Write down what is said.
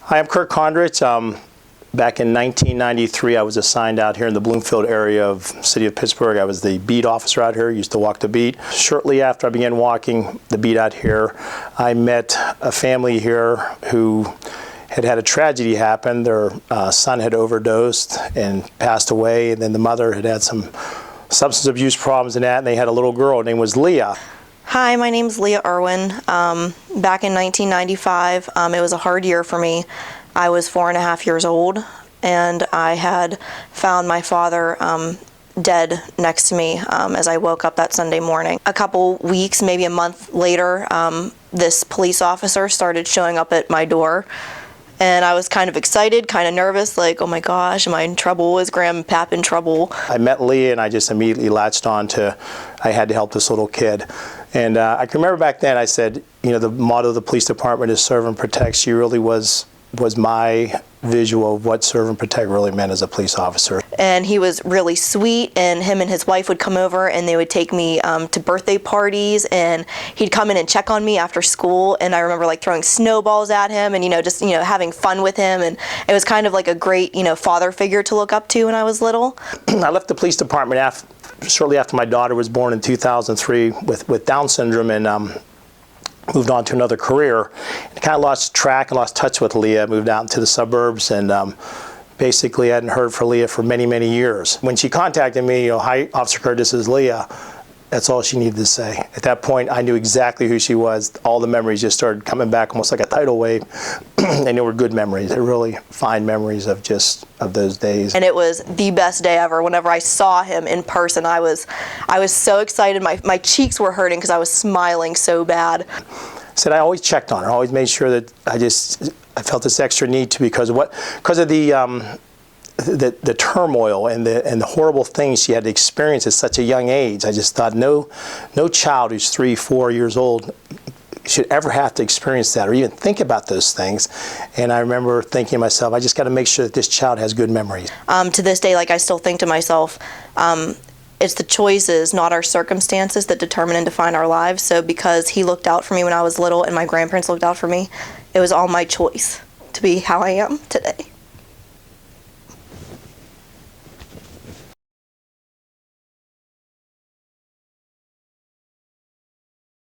Hi, I'm Kurt Kondrich. Back in 1993, I was assigned out here in the Bloomfield area of city of Pittsburgh. I was the beat officer out here, used to walk the beat. Shortly after I began walking the beat out here, I met a family here who had had a tragedy happen. Their son had overdosed and passed away, and then the mother had had some substance abuse problems and that, and they had a little girl. Her name was Leah. Hi, my name's Leah Erwin. Back in 1995, it was a hard year for me. I was 4.5 years old, and I had found my father dead next to me as I woke up that Sunday morning. A couple weeks, maybe a month later, this police officer started showing up at my door, and I was kind of excited, kind of nervous, like, oh my gosh, am I in trouble? Is Grandpap in trouble? I met Leah, and I just immediately latched on to, I had to help this little kid. And I can remember back then I said, you know, the motto of the police department is serve and protect. She really was my visual of what serve and protect really meant as a police officer. And he was really sweet, and him and his wife would come over and they would take me to birthday parties, and he'd come in and check on me after school, and I remember like throwing snowballs at him and just having fun with him, and it was kind of like a great father figure to look up to when I was little. I left the police department shortly after my daughter was born in 2003 with Down syndrome, and moved on to another career. I kind of lost track and lost touch with Leah. Moved out into the suburbs, and basically I hadn't heard from Leah for many, many years. When she contacted me, hi, Officer Kurt, this is Leah. That's all she needed to say. At that point, I knew exactly who she was. All the memories just started coming back almost like a tidal wave, and they were good memories. They're really fine memories of those days. And it was the best day ever. Whenever I saw him in person, I was so excited. My cheeks were hurting because I was smiling so bad. I always checked on her. I always made sure that I felt this extra need to because of the turmoil and the horrible things she had to experience at such a young age. I just thought no child who's 3, 4 years old should ever have to experience that or even think about those things. And I remember thinking to myself, I just got to make sure that this child has good memories. To this day, I still think to myself, it's the choices, not our circumstances, that determine and define our lives. So because he looked out for me when I was little and my grandparents looked out for me, it was all my choice to be how I am today.